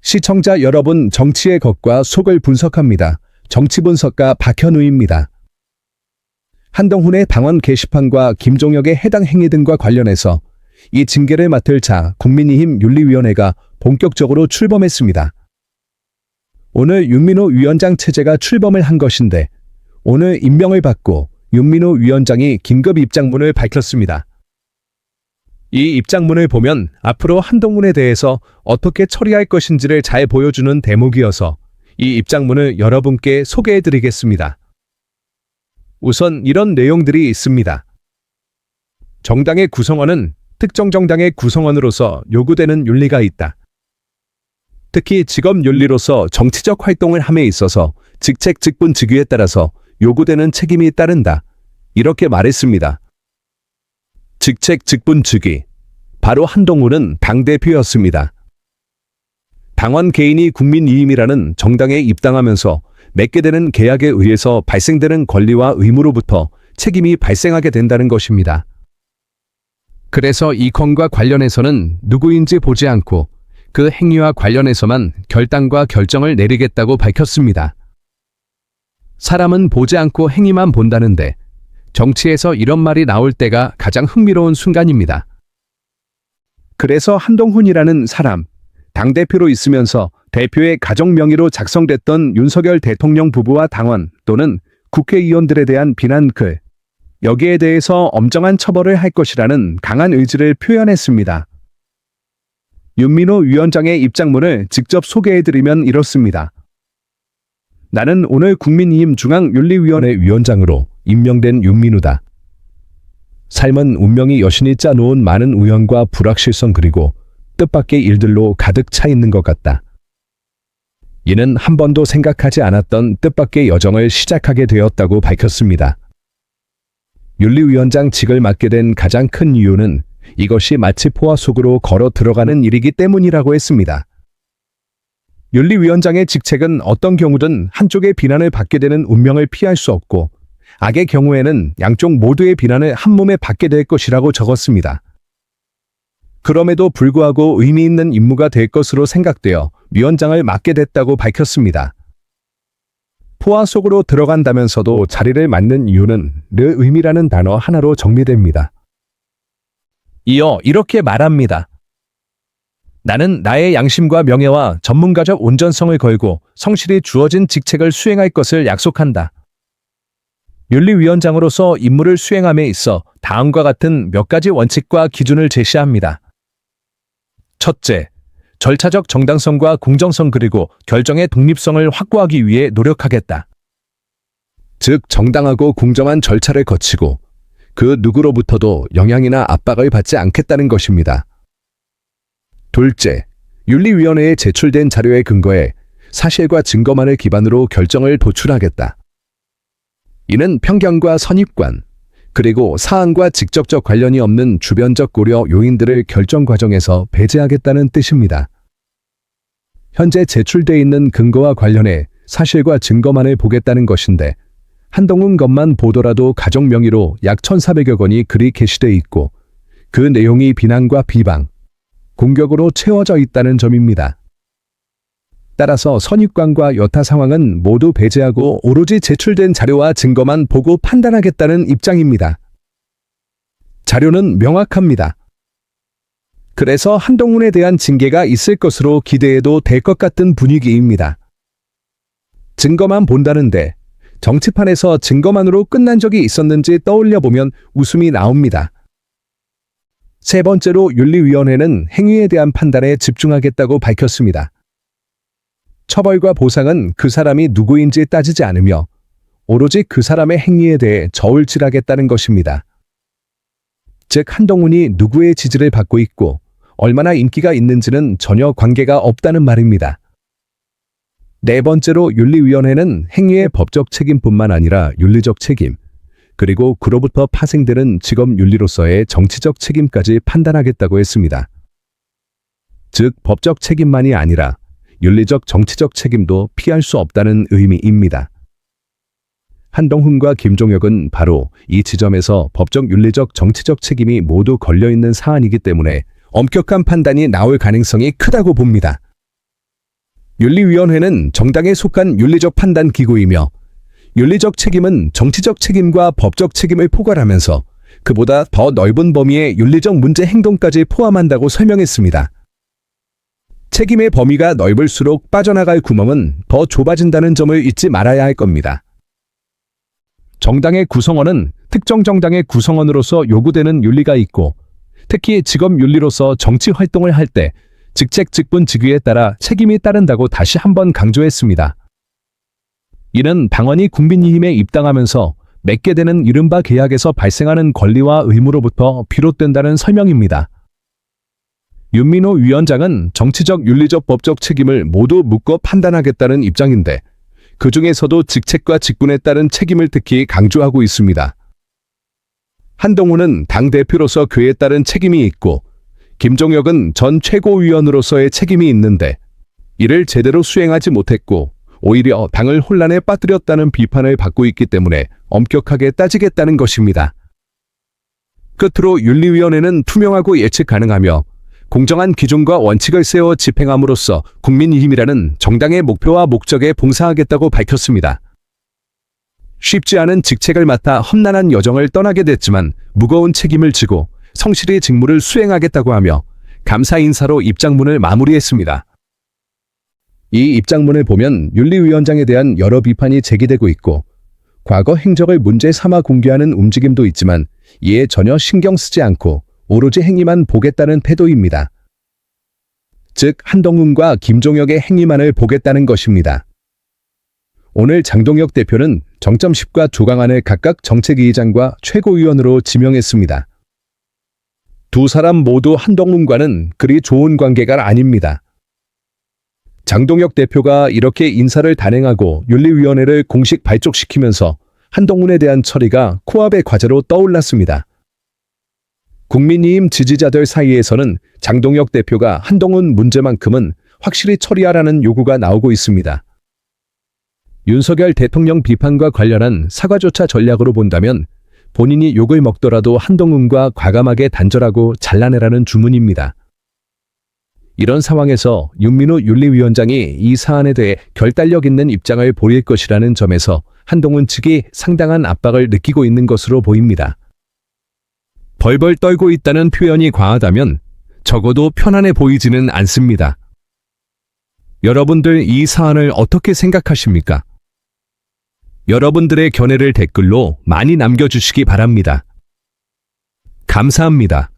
시청자 여러분, 정치의 겉과 속을 분석합니다. 정치분석가 박현우입니다. 한동훈의 당원 게시판과 김종혁의 해당 행위 등과 관련해서 이 징계를 맡을 자 국민의힘 윤리위원회가 본격적으로 출범했습니다. 오늘 윤민호 위원장 체제가 출범을 한 것인데 오늘 임명을 받고 윤민호 위원장이 긴급 입장문을 밝혔습니다. 이 입장문을 보면 앞으로 한동훈에 대해서 어떻게 처리할 것인지를 잘 보여주는 대목이어서 이 입장문을 여러분께 소개해드리겠습니다. 우선 이런 내용들이 있습니다. 정당의 구성원은 특정 정당의 구성원으로서 요구되는 윤리가 있다. 특히 직업윤리로서 정치적 활동을 함에 있어서 직책, 직분, 직위에 따라서 요구되는 책임이 따른다. 이렇게 말했습니다. 직책, 직분, 직위. 바로 한동훈은 당대표였습니다. 당원 개인이 국민의힘이라는 정당에 입당하면서 맺게 되는 계약에 의해서 발생되는 권리와 의무로부터 책임이 발생하게 된다는 것입니다. 그래서 이 건과 관련해서는 누구인지 보지 않고 그 행위와 관련해서만 결단과 결정을 내리겠다고 밝혔습니다. 사람은 보지 않고 행위만 본다는데 정치에서 이런 말이 나올 때가 가장 흥미로운 순간입니다. 그래서 한동훈이라는 사람, 당대표로 있으면서 대표의 가정 명의로 작성됐던 윤석열 대통령 부부와 당원 또는 국회의원들에 대한 비난글, 여기에 대해서 엄정한 처벌을 할 것이라는 강한 의지를 표현했습니다. 윤민호 위원장의 입장문을 직접 소개해드리면 이렇습니다. 나는 오늘 국민의힘 중앙윤리위원회 위원장으로 임명된 윤민호다. 삶은 운명이 여신이 짜놓은 많은 우연과 불확실성 그리고 뜻밖의 일들로 가득 차 있는 것 같다. 이는 한 번도 생각하지 않았던 뜻밖의 여정을 시작하게 되었다고 밝혔습니다. 윤리위원장직을 맡게 된 가장 큰 이유는 이것이 마치 포화 속으로 걸어 들어가는 일이기 때문이라고 했습니다. 윤리위원장의 직책은 어떤 경우든 한쪽의 비난을 받게 되는 운명을 피할 수 없고 악의 경우에는 양쪽 모두의 비난을 한몸에 받게 될 것이라고 적었습니다. 그럼에도 불구하고 의미 있는 임무가 될 것으로 생각되어 위원장을 맡게 됐다고 밝혔습니다. 포화 속으로 들어간다면서도 자리를 맡는 이유는 르 의미라는 단어 하나로 정리됩니다. 이어 이렇게 말합니다. 나는 나의 양심과 명예와 전문가적 온전성을 걸고 성실히 주어진 직책을 수행할 것을 약속한다. 윤리위원장으로서 임무를 수행함에 있어 다음과 같은 몇 가지 원칙과 기준을 제시합니다. 첫째, 절차적 정당성과 공정성 그리고 결정의 독립성을 확보하기 위해 노력하겠다. 즉, 정당하고 공정한 절차를 거치고 그 누구로부터도 영향이나 압박을 받지 않겠다는 것입니다. 둘째, 윤리위원회에 제출된 자료에 근거해 사실과 증거만을 기반으로 결정을 도출하겠다. 이는 편견과 선입관, 그리고 사안과 직접적 관련이 없는 주변적 고려 요인들을 결정 과정에서 배제하겠다는 뜻입니다. 현재 제출돼 있는 근거와 관련해 사실과 증거만을 보겠다는 것인데 한동훈 것만 보더라도 가족 명의로 약 1,400여 건이 글이 게시돼 있고 그 내용이 비난과 비방, 공격으로 채워져 있다는 점입니다. 따라서 선입관과 여타 상황은 모두 배제하고 오로지 제출된 자료와 증거만 보고 판단하겠다는 입장입니다. 자료는 명확합니다. 그래서 한동훈에 대한 징계가 있을 것으로 기대해도 될 것 같은 분위기입니다. 증거만 본다는데 정치판에서 증거만으로 끝난 적이 있었는지 떠올려보면 웃음이 나옵니다. 세 번째로 윤리위원회는 행위에 대한 판단에 집중하겠다고 밝혔습니다. 처벌과 보상은 그 사람이 누구인지 따지지 않으며 오로지 그 사람의 행위에 대해 저울질하겠다는 것입니다. 즉, 한동훈이 누구의 지지를 받고 있고 얼마나 인기가 있는지는 전혀 관계가 없다는 말입니다. 네 번째로 윤리위원회는 행위의 법적 책임뿐만 아니라 윤리적 책임, 그리고 그로부터 파생되는 직업윤리로서의 정치적 책임까지 판단하겠다고 했습니다. 즉, 법적 책임만이 아니라 윤리적 정치적 책임도 피할 수 없다는 의미입니다. 한동훈과 김종혁은 바로 이 지점에서 법적 윤리적 정치적 책임이 모두 걸려있는 사안이기 때문에 엄격한 판단이 나올 가능성이 크다고 봅니다. 윤리위원회는 정당에 속한 윤리적 판단 기구이며 윤리적 책임은 정치적 책임과 법적 책임을 포괄하면서 그보다 더 넓은 범위의 윤리적 문제 행동까지 포함한다고 설명했습니다. 책임의 범위가 넓을수록 빠져나갈 구멍은 더 좁아진다는 점을 잊지 말아야 할 겁니다. 정당의 구성원은 특정 정당의 구성원으로서 요구되는 윤리가 있고, 특히 직업윤리로서 정치 활동을 할 때 직책 직분 직위에 따라 책임이 따른다고 다시 한번 강조했습니다. 이는 당원이 국민의힘에 입당하면서 맺게 되는 이른바 계약에서 발생하는 권리와 의무로부터 비롯된다는 설명입니다. 윤민호 위원장은 정치적, 윤리적, 법적 책임을 모두 묶어 판단하겠다는 입장인데 그 중에서도 직책과 직분에 따른 책임을 특히 강조하고 있습니다. 한동훈은 당대표로서 그에 따른 책임이 있고 김종혁은 전 최고위원으로서의 책임이 있는데 이를 제대로 수행하지 못했고 오히려 당을 혼란에 빠뜨렸다는 비판을 받고 있기 때문에 엄격하게 따지겠다는 것입니다. 끝으로 윤리위원회는 투명하고 예측 가능하며 공정한 기준과 원칙을 세워 집행함으로써 국민의힘이라는 정당의 목표와 목적에 봉사하겠다고 밝혔습니다. 쉽지 않은 직책을 맡아 험난한 여정을 떠나게 됐지만 무거운 책임을 지고 성실히 직무를 수행하겠다고 하며 감사 인사로 입장문을 마무리했습니다. 이 입장문을 보면 윤리위원장에 대한 여러 비판이 제기되고 있고 과거 행적을 문제 삼아 공개하는 움직임도 있지만 이에 전혀 신경 쓰지 않고 오로지 행위만 보겠다는 태도입니다. 즉 한동훈과 김종혁의 행위만을 보겠다는 것입니다. 오늘 장동혁 대표는 정점십과 조강안을 각각 정책위의장과 최고위원으로 지명했습니다. 두 사람 모두 한동훈과는 그리 좋은 관계가 아닙니다. 장동혁 대표가 이렇게 인사를 단행하고 윤리위원회를 공식 발족시키면서 한동훈에 대한 처리가 코앞의 과제로 떠올랐습니다. 국민의힘 지지자들 사이에서는 장동혁 대표가 한동훈 문제만큼은 확실히 처리하라는 요구가 나오고 있습니다. 윤석열 대통령 비판과 관련한 사과조차 전략으로 본다면 본인이 욕을 먹더라도 한동훈과 과감하게 단절하고 잘라내라는 주문입니다. 이런 상황에서 윤민호 윤리위원장이 이 사안에 대해 결단력 있는 입장을 보일 것이라는 점에서 한동훈 측이 상당한 압박을 느끼고 있는 것으로 보입니다. 벌벌 떨고 있다는 표현이 과하다면 적어도 편안해 보이지는 않습니다. 여러분들 이 사안을 어떻게 생각하십니까? 여러분들의 견해를 댓글로 많이 남겨주시기 바랍니다. 감사합니다.